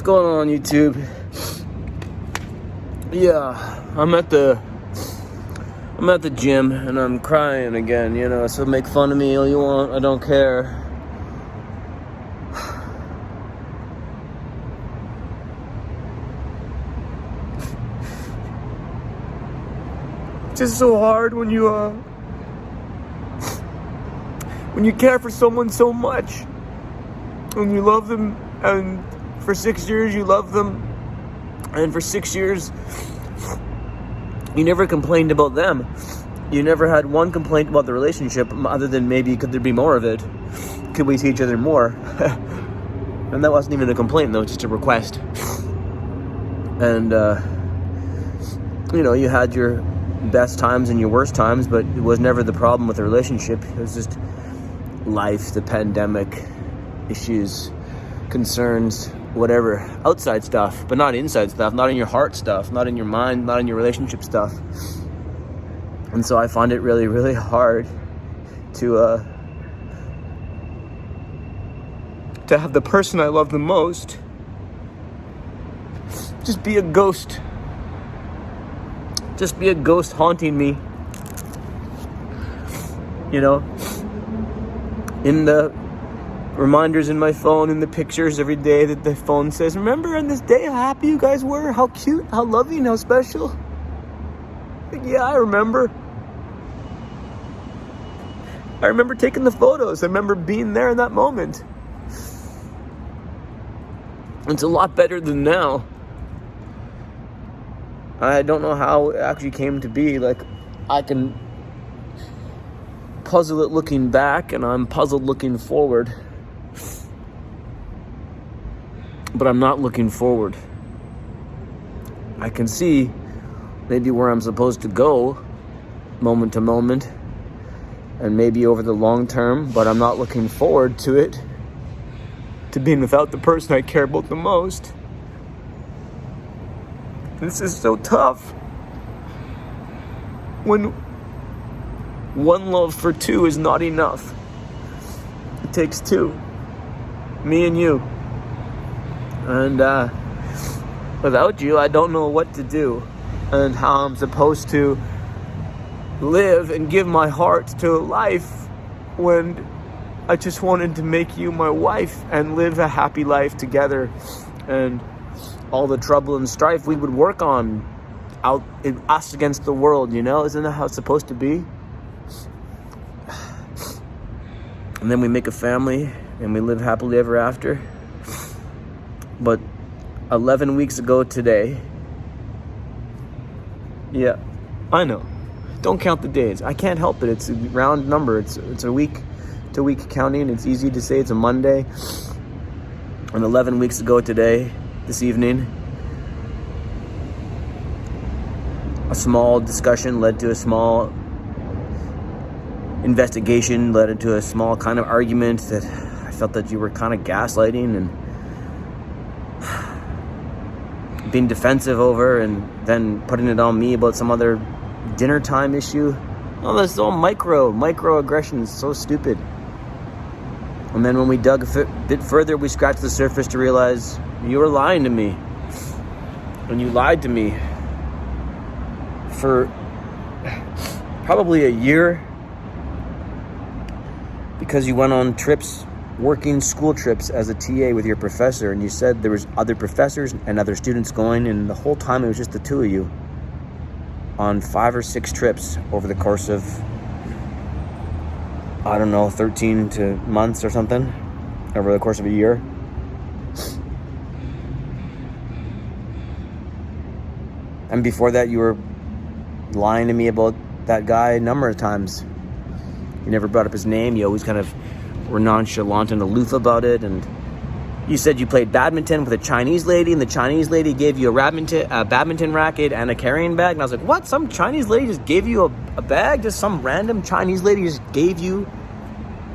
going on, YouTube? Yeah, I'm at the gym and I'm crying again, so make fun of me all you want, I don't care. It's just so hard when you care for someone so much and you love them, and for 6 years you love them, and for 6 years you never complained about them. You never had one complaint about the relationship other than maybe could there be more of it? Could we see each other more? And that wasn't even a complaint, though, just a request. And you had your best times and your worst times, but it was never the problem with the relationship. It was just life, the pandemic, issues, concerns, whatever, outside stuff, but not inside stuff, not in your heart stuff, not in your mind, not in your relationship stuff. And so I find it really, really hard to have the person I love the most just be a ghost. Just be a ghost haunting me. In the reminders in my phone, in the pictures every day that the phone says, remember on this day how happy you guys were, how cute, how loving, how special? Yeah, I remember. I remember taking the photos. I remember being there in that moment. It's a lot better than now. I don't know how it actually came to be. I can puzzle it looking back, and I'm puzzled looking forward. But I'm not looking forward. I can see maybe where I'm supposed to go moment to moment and maybe over the long term, but I'm not looking forward to it, to being without the person I care about the most. This is so tough. When one love for two is not enough. It takes two. Me and you. And without you, I don't know what to do and how I'm supposed to live and give my heart to life when I just wanted to make you my wife and live a happy life together, and all the trouble and strife we would work on out in us against the world, Isn't that how it's supposed to be? And then we make a family and we live happily ever after. But 11 weeks ago today, yeah, I know. Don't count the days. I can't help it. It's a round number. It's a week to week counting. It's easy to say it's a Monday. And 11 weeks ago today, this evening, a small discussion led to a small investigation, led into a small kind of argument that I felt that you were kind of gaslighting and being defensive over, and then putting it on me about some other dinner time issue. Oh, that's all microaggressions, so stupid. And then when we dug a bit further, we scratched the surface to realize you were lying to me. And you lied to me for probably a year, because you went on trips, working school trips as a TA with your professor, and you said there was other professors and other students going, and the whole time it was just the two of you on 5 or 6 trips over the course of, 13 months or something, over the course of a year. And before that, you were lying to me about that guy a number of times. You never brought up his name. You always kind of were nonchalant and aloof about it. And you said you played badminton with a Chinese lady, and the Chinese lady gave you a badminton racket and a carrying bag. And I was like, what? Some Chinese lady just gave you a bag? Just some random Chinese lady just gave you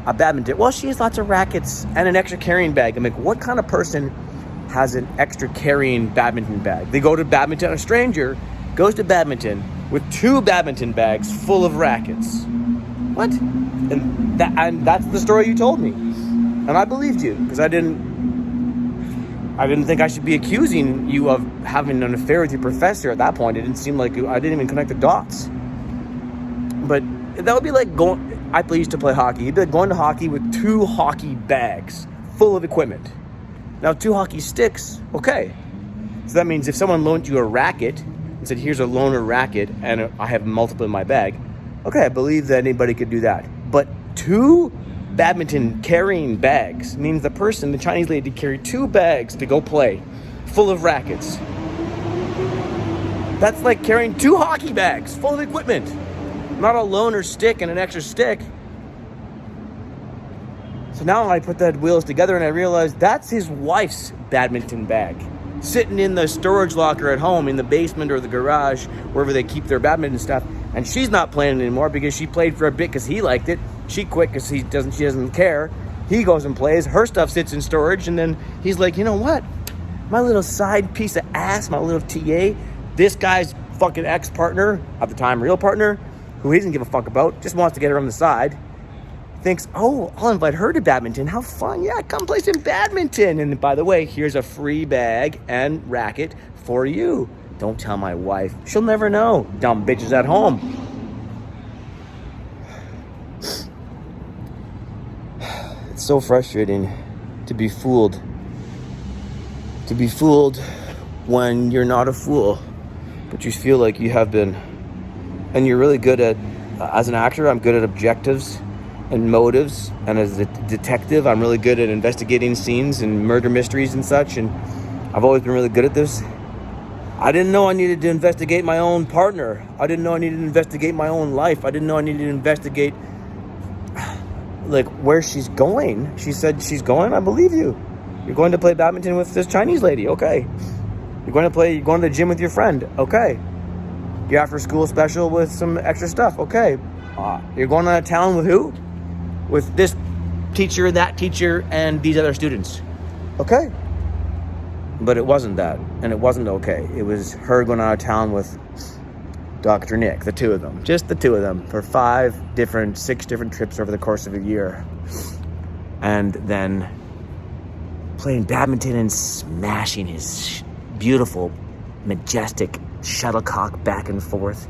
a badminton? Well, she has lots of rackets and an extra carrying bag. I'm like, what kind of person has an extra carrying badminton bag? They go to badminton. A stranger goes to badminton with 2 badminton bags full of rackets. What? And that's the story you told me. And I believed you, because I didn't I didn't think I should be accusing you of having an affair with your professor at that point. It didn't seem like I didn't even connect the dots. But that would be like I used to play hockey. You'd be like going to hockey with 2 hockey bags full of equipment. Now 2 hockey sticks, okay. So that means if someone loaned you a racket and said, here's a loaner racket and I have multiple in my bag, okay, I believe that anybody could do that. But 2 badminton carrying bags means the Chinese lady, carried 2 bags to go play full of rackets. That's like carrying 2 hockey bags full of equipment. Not a loaner stick and an extra stick. So now I put that wheels together and I realized that's his wife's badminton bag. Sitting in the storage locker at home in the basement or the garage, wherever they keep their badminton stuff. And she's not playing anymore because she played for a bit because he liked it. She quit because she doesn't care. He goes and plays. Her stuff sits in storage. And then he's like, you know what? My little side piece of ass, my little TA, this guy's fucking ex-partner, at the time real partner, who he doesn't give a fuck about, just wants to get her on the side, thinks, oh, I'll invite her to badminton. How fun. Yeah, come play some badminton. And by the way, here's a free bag and racket for you. Don't tell my wife. She'll never know. Dumb bitches at home. It's so frustrating to be fooled. To be fooled when you're not a fool, but you feel like you have been. And you're really good at, as an actor, I'm good at objectives and motives. And as a detective, I'm really good at investigating scenes and murder mysteries and such. And I've always been really good at this. I didn't know I needed to investigate my own partner. I didn't know I needed to investigate my own life. I didn't know I needed to investigate, like, where she's going. She said she's going. I believe you. You're going to play badminton with this Chinese lady. Okay. You're going to the gym with your friend. Okay. Your after school special with some extra stuff. Okay. You're going out of town with who? With this teacher, that teacher, and these other students. Okay. But it wasn't that. And it wasn't okay. It was her going out of town with Dr. Nick, the 2 of them. Just the 2 of them for 6 different trips over the course of a year. And then playing badminton and smashing his beautiful, majestic shuttlecock back and forth.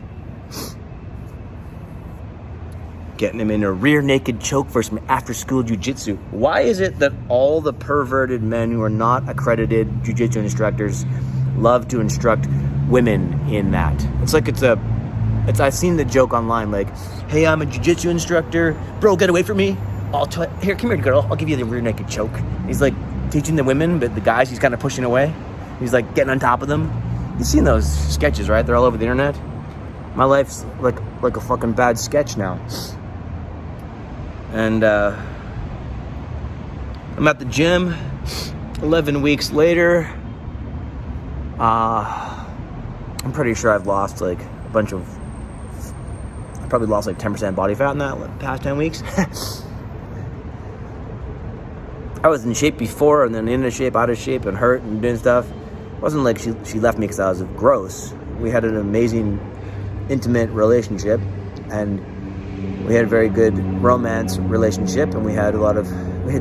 Getting him in a rear naked choke for some after-school jiu-jitsu. Why is it that all the perverted men who are not accredited jiu-jitsu instructors love to instruct women in that? It's like I've seen the joke online, like, hey, I'm a jiu-jitsu instructor. Bro, get away from me. Here, come here, girl. I'll give you the rear naked choke. He's like teaching the women, but the guys he's kind of pushing away. He's like getting on top of them. You've seen those sketches, right? They're all over the internet. My life's like a fucking bad sketch now. And I'm at the gym 11 weeks later. I'm pretty sure I've lost like a bunch of, I probably lost like 10% body fat in that past 10 weeks. I was in shape before and then in shape, out of shape, and hurt and doing stuff. It wasn't like she left me because I was gross. We had an amazing, intimate relationship, and we had a very good romance relationship, and we had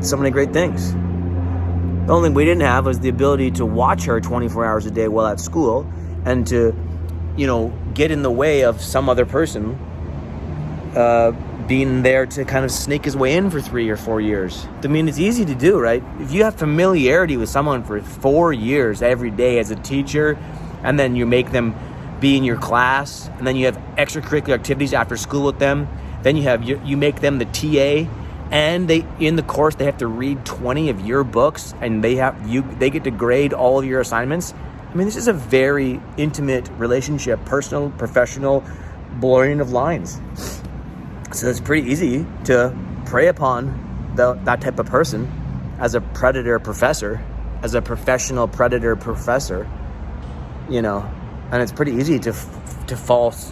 so many great things. The only thing we didn't have was the ability to watch her 24 hours a day while at school, and to, get in the way of some other person being there to kind of snake his way in for 3 or 4 years. I mean, it's easy to do, right? If you have familiarity with someone for 4 years every day as a teacher, and then you make them be in your class, and then you have extracurricular activities after school with them, then you make them the TA, and in the course they have to read 20 of your books, and they get to grade all of your assignments. I mean, this is a very intimate relationship, personal, professional, blurring of lines. So it's pretty easy to prey upon that type of person as a predator professor, as a professional predator professor, and it's pretty easy to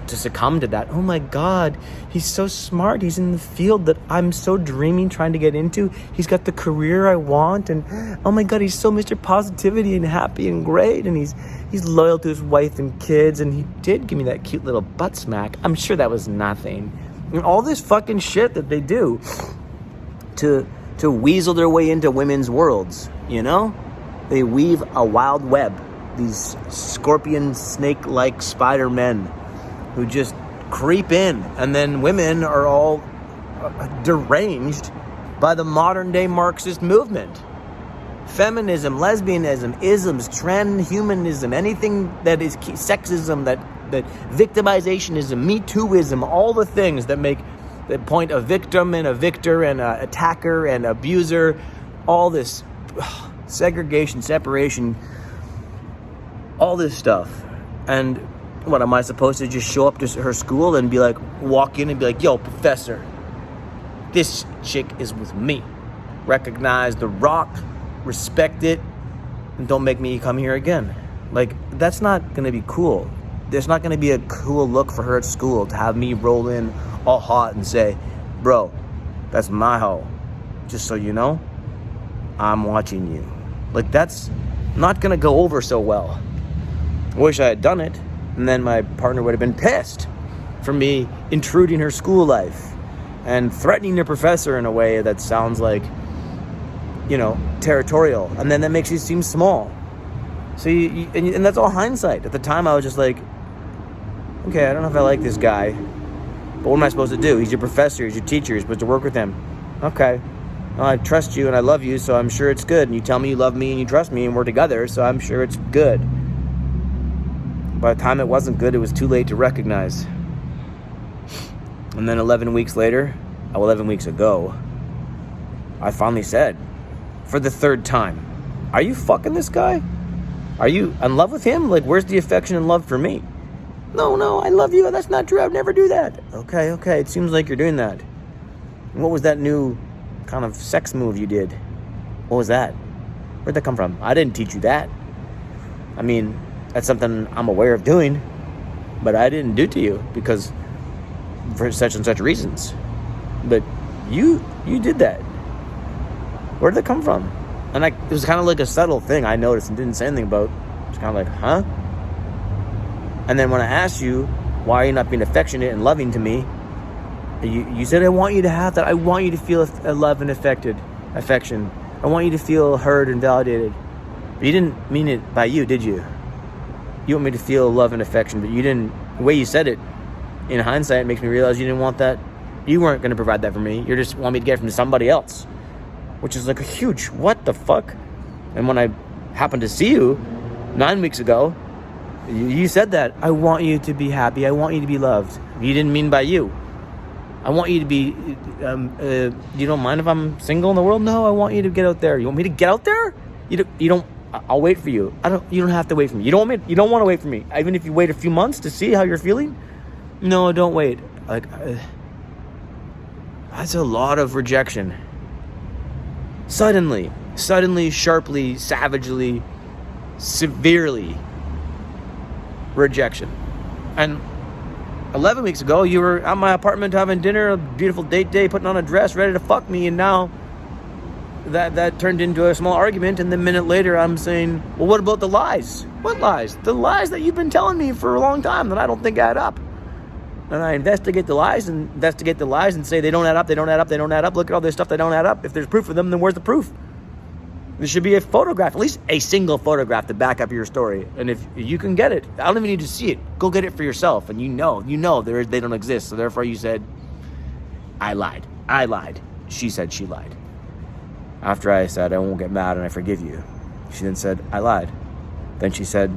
succumb to that. Oh my God, he's so smart. He's in the field that I'm so dreaming, trying to get into. He's got the career I want, and oh my God, he's so Mr. Positivity and happy and great, and he's loyal to his wife and kids, and he did give me that cute little butt smack. I'm sure that was nothing. And all this fucking shit that they do to weasel their way into women's worlds, They weave a wild web. These scorpion, snake-like spider men who just creep in. And then women are all deranged by the modern-day Marxist movement. Feminism, lesbianism, isms, transhumanism, anything that is sexism, that victimizationism, Me Tooism, all the things that make the point a victim and a victor and an attacker and abuser, all this segregation, separation, all this stuff. And what, am I supposed to just show up to her school and be like, walk in and be like, yo, professor, this chick is with me. Recognize the rock, respect it, and don't make me come here again. Like, that's not going to be cool. There's not going to be a cool look for her at school to have me roll in all hot and say, bro, that's my hoe. Just so you know, I'm watching you. Like, that's not going to go over so well. I wish I had done it, and then my partner would have been pissed for me intruding her school life and threatening the professor in a way that sounds like, you know, territorial. And then that makes you seem small. So and that's all hindsight. At the time, I was just like, okay, I don't know if I like this guy, but what am I supposed to do? He's your professor, he's your teacher, you're supposed to work with him. Okay, well, I trust you and I love you, so I'm sure it's good. And you tell me you love me and you trust me and we're together, so I'm sure it's good. By the time it wasn't good, it was too late to recognize. And then 11 weeks later, 11 weeks ago, I finally said, for the third time, are you fucking this guy? Are you in love with him? Like, where's the affection and love for me? No, I love you. That's not true. I'd never do that. Okay. It seems like you're doing that. And what was that new kind of sex move you did? What was that? Where'd that come from? I didn't teach you that. I mean, that's something I'm aware of doing, but I didn't do to you because for such and such reasons. But you did that. Where did that come from? And it was kind of like a subtle thing I noticed and didn't say anything about. It's kind of like, huh? And then when I asked you, why are you not being affectionate and loving to me? You said, I want you to have that. I want you to feel a love and affection. I want you to feel heard and validated. But you didn't mean it by you, did you? You want me to feel love and affection, but you didn't. The way you said it, in hindsight, it makes me realize you didn't want that. You weren't going to provide that for me. You just want me to get it from somebody else, which is like a huge what the fuck. And when I happened to see you 9 weeks ago, you said that. I want you to be happy. I want you to be loved. You didn't mean by you. I want you to be, you don't mind if I'm single in the world? No, I want you to get out there. You want me to get out there? You don't, I'll wait for you. You don't have to wait for me. You don't want to wait for me. Even if you wait a few months to see how you're feeling? No, don't wait. Like, that's a lot of rejection. Suddenly, sharply, savagely, severely rejection. And 11 weeks ago, you were at my apartment having dinner, a beautiful date day, putting on a dress, ready to fuck me, and now that turned into a small argument, and then a minute later, I'm saying, well, what about the lies? What lies? The lies that you've been telling me for a long time that I don't think add up. And I investigate the lies and say they don't add up. Look at all this stuff that don't add up. If there's proof of them, then where's the proof? There should be a photograph, at least a single photograph to back up your story. And if you can get it, I don't even need to see it. Go get it for yourself. And you know they don't exist. So therefore you said, I lied. She said she lied. After I said, I won't get mad and I forgive you. She then said, I lied. Then she said,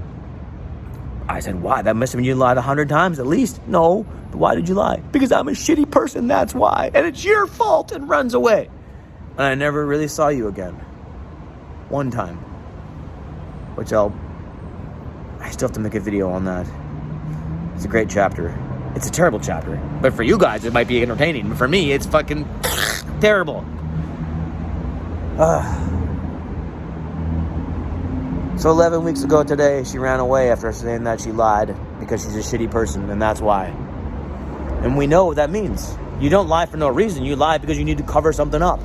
I said, why? That must have been you lied 100 times at least. No, but why did you lie? Because I'm a shitty person, that's why. And it's your fault, and runs away. And I never really saw you again. One time. Which I still have to make a video on that. It's a great chapter. It's a terrible chapter. But for you guys, it might be entertaining. But for me, it's fucking terrible. So 11 weeks ago today, she ran away after saying that she lied because she's a shitty person, and that's why. And we know what that means. You don't lie for no reason. You lie because you need to cover something up.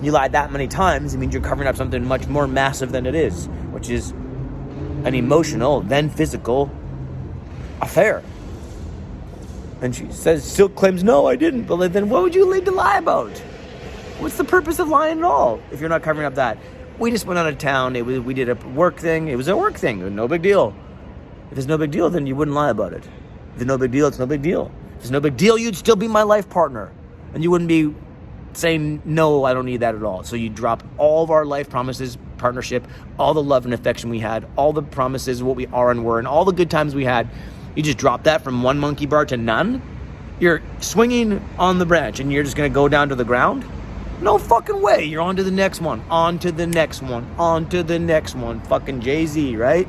You lied that many times, it means you're covering up something much more massive than it is, which is an emotional, then physical affair. And she still claims, no, I didn't. But then what would you need to lie about? What's the purpose of lying at all if you're not covering up that? We just went out of town. We did a work thing. It was a work thing. No big deal. If it's no big deal, then you wouldn't lie about it. If it's no big deal, it's no big deal. If it's no big deal, you'd still be my life partner. And you wouldn't be saying, no, I don't need that at all. So you drop all of our life promises, partnership, all the love and affection we had, all the promises, what we are and were, and all the good times we had. You just drop that from one monkey bar to none. You're swinging on the branch and you're just going to go down to the ground? No fucking way. You're on to the next one, on to the next one, on to the next one. Fucking Jay-Z, right?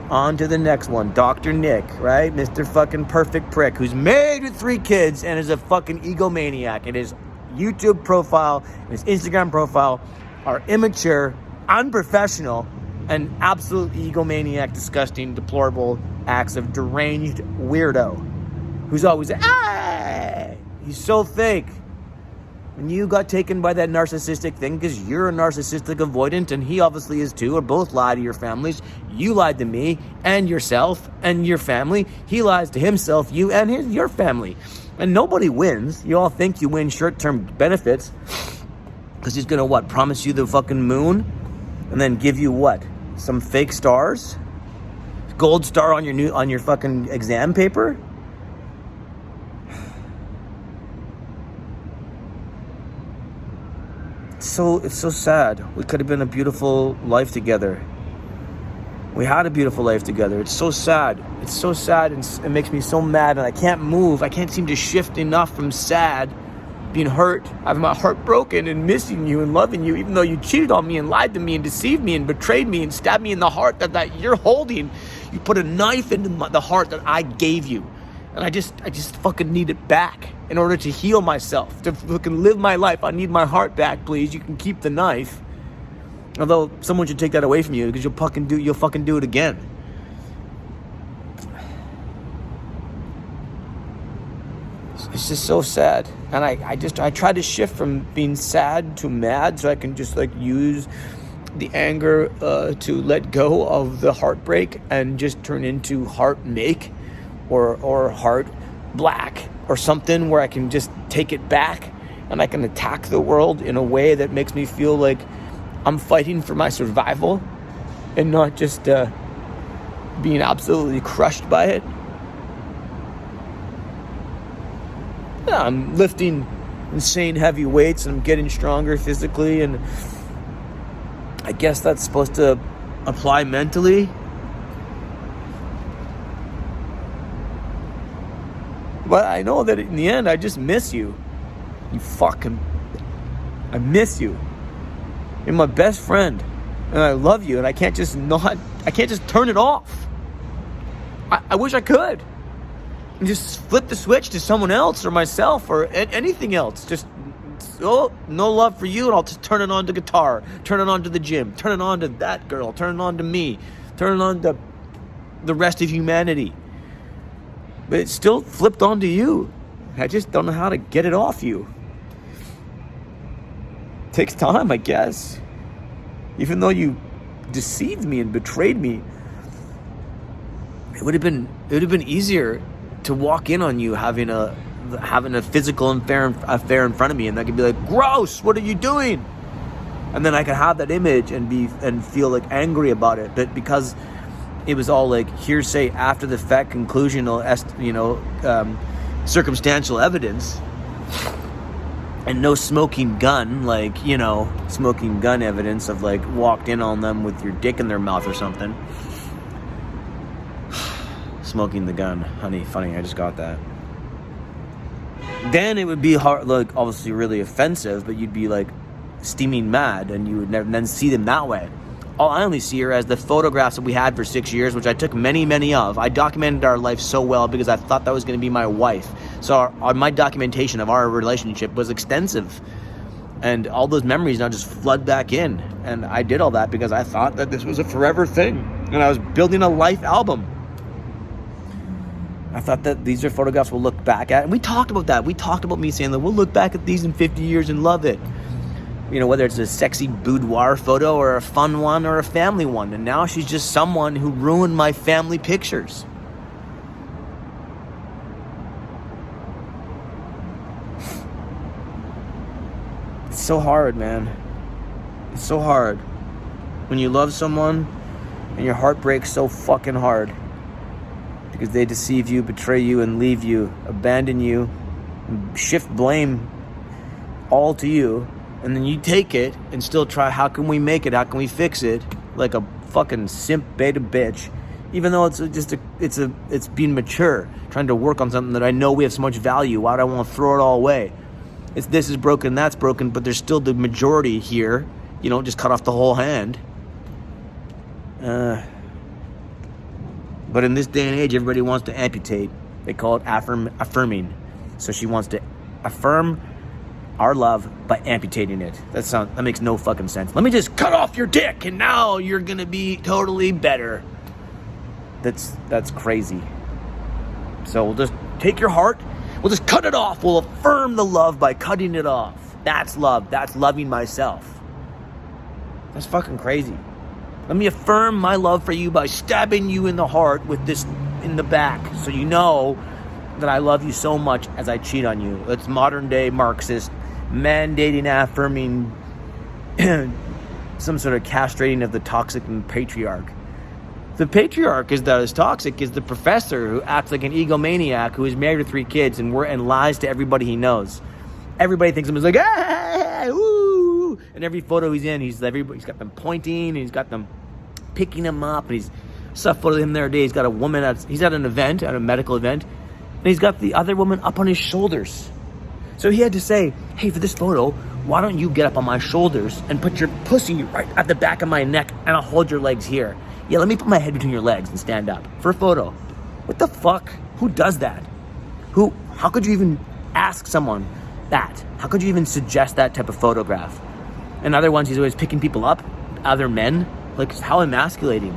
On to the next one. Dr. Nick, right? Mr. fucking perfect prick who's married with 3 kids and is a fucking egomaniac. And his YouTube profile and his Instagram profile are immature, unprofessional, and absolute egomaniac, disgusting, deplorable acts of deranged weirdo who's always, hey! He's so fake. And you got taken by that narcissistic thing because you're a narcissistic avoidant and he obviously is too, or both lie to your families. You lied to me and yourself and your family. He lies to himself, you, and your family. And nobody wins. You all think you win short-term benefits because he's going to, what, promise you the fucking moon and then give you what? Some fake stars? Gold star on your fucking exam paper? It's so sad. We could have been a beautiful life together. We had a beautiful life together. It's so sad. It's so sad, and it makes me so mad, and I can't move. I can't seem to shift enough from sad, being hurt, having my heart broken, and missing you and loving you, even though you cheated on me and lied to me and deceived me and betrayed me and stabbed me in the heart that you're holding. You put a knife into the heart that I gave you. And I just fucking need it back in order to heal myself, to fucking live my life. I need my heart back, please. You can keep the knife. Although someone should take that away from you because you'll fucking do it again. It's just so sad. And I try to shift from being sad to mad so I can just like use the anger to let go of the heartbreak and just turn into heart make. Or heart black or something where I can just take it back and I can attack the world in a way that makes me feel like I'm fighting for my survival and not just being absolutely crushed by it. Yeah, I'm lifting insane heavy weights and I'm getting stronger physically, and I guess that's supposed to apply mentally. But I know that in the end, I just miss you. I miss you. You're my best friend. And I love you. And I can't just turn it off. I wish I could. And just flip the switch to someone else or myself or anything else. Just, no love for you. And I'll just turn it on to guitar. Turn it on to the gym. Turn it on to that girl. Turn it on to me. Turn it on to the rest of humanity. But it's still flipped onto you. I just don't know how to get it off you. It takes time, I guess. Even though you deceived me and betrayed me, it would have been easier to walk in on you having a physical affair in front of me, and I could be like, gross, what are you doing? And then I could have that image and feel like angry about it. But because it was all like hearsay, after the fact, conclusional, circumstantial evidence, and no smoking gun evidence of like walked in on them with your dick in their mouth or something. Smoking the gun, honey, funny, I just got that. Then it would be hard, like obviously really offensive, but you'd be like steaming mad, and you would never then see them that way. I only see her as the photographs that we had for 6 years, which I took many, many of. I documented our life so well because I thought that was going to be my wife. So my documentation of our relationship was extensive. And all those memories now just flood back in. And I did all that because I thought that this was a forever thing. And I was building a life album. I thought that these are photographs we'll look back at. And we talked about that. We talked about me saying that we'll look back at these in 50 years and love it. You know, whether it's a sexy boudoir photo or a fun one or a family one. And now she's just someone who ruined my family pictures. It's so hard, man. It's so hard. When you love someone and your heart breaks so fucking hard because they deceive you, betray you, and leave you, abandon you, and shift blame all to you, and then you take it and still try, how can we make it? How can we fix it? Like a fucking simp beta bitch. Even though it's being mature, trying to work on something that I know we have so much value. Why do I want to throw it all away? It's this is broken, that's broken, but there's still the majority here. You don't just cut off the whole hand. But in this day and age, everybody wants to amputate. They call it affirming. So she wants to affirm our love by amputating it. That makes no fucking sense. Let me just cut off your dick and now you're gonna be totally better. That's crazy. So we'll just take your heart, we'll just cut it off. We'll affirm the love by cutting it off. That's love. That's loving myself. That's fucking crazy. Let me affirm my love for you by stabbing you in the heart with this in the back, so you know that I love you so much as I cheat on you. That's modern day Marxist mandating, affirming some sort of castrating of the toxic and patriarch. The patriarch is toxic is the professor who acts like an egomaniac who is married with 3 kids and lies to everybody he knows. Everybody thinks of him as like, hey, woo! And every photo he's in, he's got them pointing, and he's got them picking him up, and saw a photo of him the other day. He's got a woman he's at an event, at a medical event, and he's got the other woman up on his shoulders. So he had to say, hey, for this photo, why don't you get up on my shoulders and put your pussy right at the back of my neck, and I'll hold your legs here. Yeah, let me put my head between your legs and stand up for a photo. What the fuck? Who does that? How could you even ask someone that? How could you even suggest that type of photograph? And other ones, he's always picking people up, other men. Like, how emasculating.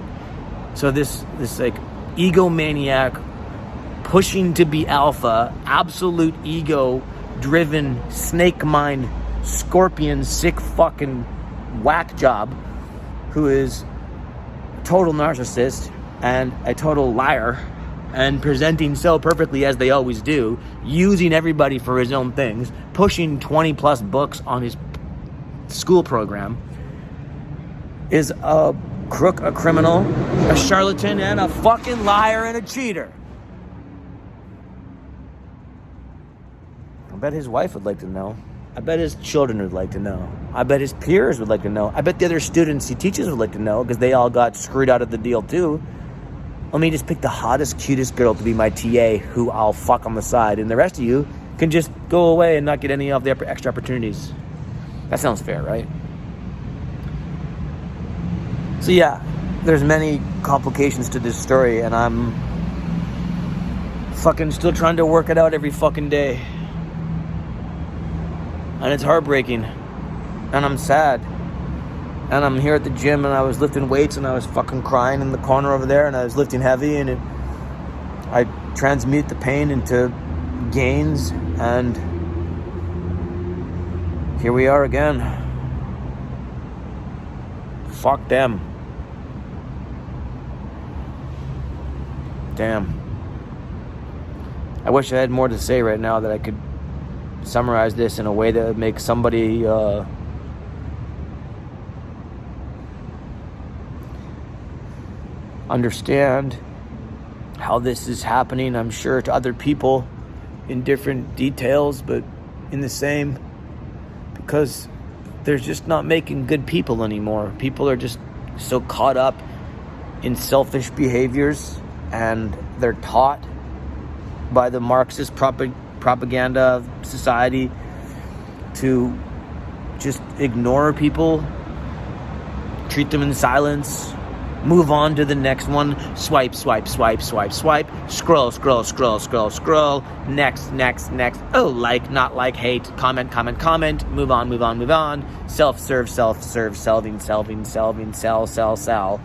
So this like egomaniac, pushing to be alpha, absolute ego driven, snake mind, scorpion, sick fucking whack job, who is total narcissist and a total liar, and presenting so perfectly as they always do, using everybody for his own things, pushing 20 plus books on his school program, is a crook, a criminal, a charlatan, and a fucking liar and a cheater. I bet his wife would like to know. I bet his children would like to know. I bet his peers would like to know. I bet the other students he teaches would like to know, because they all got screwed out of the deal too. Let me just pick the hottest, cutest girl to be my TA, who I'll fuck on the side, and the rest of you can just go away and not get any of the extra opportunities. That sounds fair, right? So yeah, there's many complications to this story, and I'm fucking still trying to work it out every fucking day. And it's heartbreaking. And I'm sad. And I'm here at the gym, and I was lifting weights, and I was fucking crying in the corner over there, and I was lifting heavy, and I transmute the pain into gains, and here we are again. Fuck them. Damn. I wish I had more to say right now, that I could summarize this in a way that would make somebody understand how this is happening. I'm sure to other people in different details, but in the same, because they're just not making good people anymore. People are just so caught up in selfish behaviors, and they're taught by the Marxist propaganda of society to just ignore people, treat them in silence, move on to the next one, swipe, swipe, swipe, swipe, swipe, scroll, scroll, scroll, scroll, scroll, next, next, next, oh, like, not like, hate, comment, comment, comment, move on, move on, move on, self-serve, self-serve, selving, selving, selving, sell, sell, sell,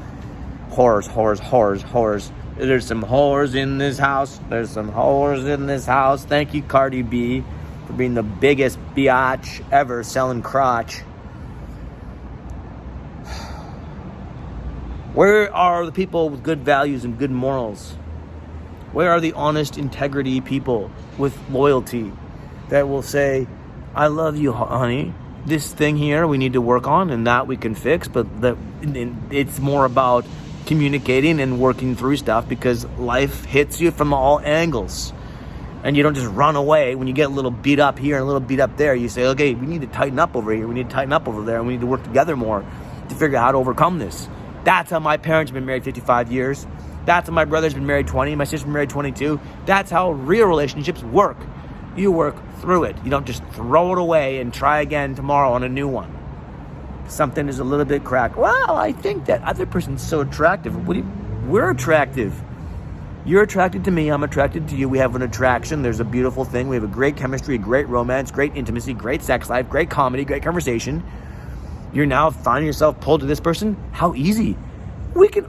whores, whores, whores, whores. There's some whores in this house. There's some whores in this house. Thank you, Cardi B, for being the biggest biatch ever selling crotch. Where are the people with good values and good morals? Where are the honest integrity people with loyalty that will say, I love you, honey, this thing here we need to work on, and that we can fix, but it's more about communicating and working through stuff, because life hits you from all angles. And you don't just run away when you get a little beat up here and a little beat up there. You say, okay, we need to tighten up over here, we need to tighten up over there, and we need to work together more to figure out how to overcome this. That's how my parents have been married 55 years. That's how my brother's been married 20, my sister's been married 22. That's how real relationships work. You work through it. You don't just throw it away and try again tomorrow on a new one. Something is a little bit cracked. Well, I think that other person's so attractive. We're attractive. You're attracted to me. I'm attracted to you. We have an attraction. There's a beautiful thing. We have a great chemistry, great romance, great intimacy, great sex life, great comedy, great conversation. You're now finding yourself pulled to this person. How easy.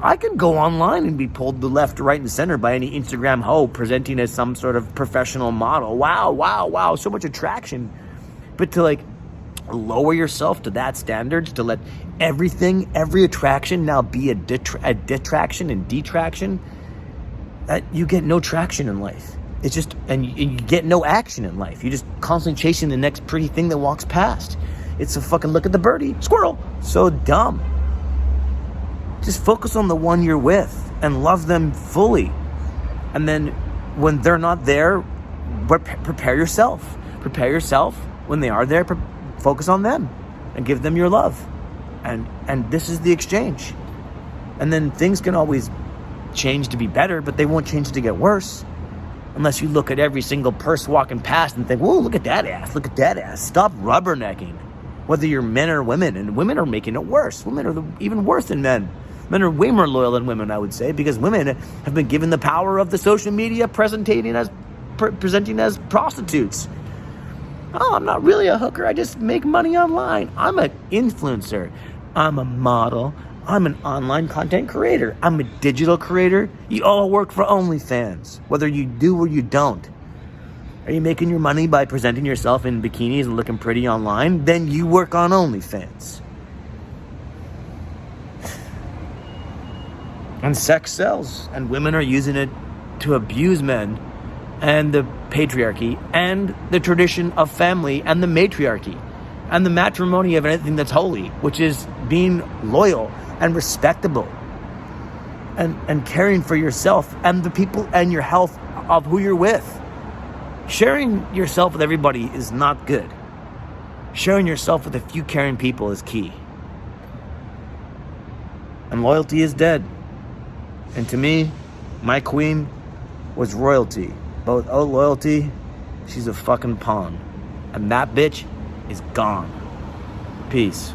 I can go online and be pulled to left, right, and center by any Instagram hoe presenting as some sort of professional model. Wow. So much attraction. But to lower yourself to that standard, to let every attraction now be a detraction and detraction, that you get no traction in life. It's just, and you get no action in life. You're just constantly chasing the next pretty thing that walks past. It's a fucking look at the birdie, squirrel. So dumb. Just focus on the one you're with and love them fully. And then when they're not there, prepare yourself. Prepare yourself when they are there. Focus on them and give them your love. And this is the exchange. And then things can always change to be better, but they won't change to get worse. Unless you look at every single person walking past and think, whoa, look at that ass. Look at that ass. Stop rubbernecking. Whether you're men or women. And women are making it worse. Women are even worse than men. Men are way more loyal than women, I would say, because women have been given the power of the social media presenting as prostitutes. Oh, I'm not really a hooker. I just make money online. I'm an influencer. I'm a model. I'm an online content creator. I'm a digital creator. You all work for OnlyFans, whether you do or you don't. Are you making your money by presenting yourself in bikinis and looking pretty online? Then you work on OnlyFans. And sex sells, and women are using it to abuse men and the patriarchy and the tradition of family and the matriarchy and the matrimony of anything that's holy, which is being loyal and respectable and caring for yourself and the people and your health of who you're with. Sharing yourself with everybody is not good. Sharing yourself with a few caring people is key. And loyalty is dead. And to me, my queen was royalty. But without loyalty, she's a fucking pawn. And that bitch is gone. Peace.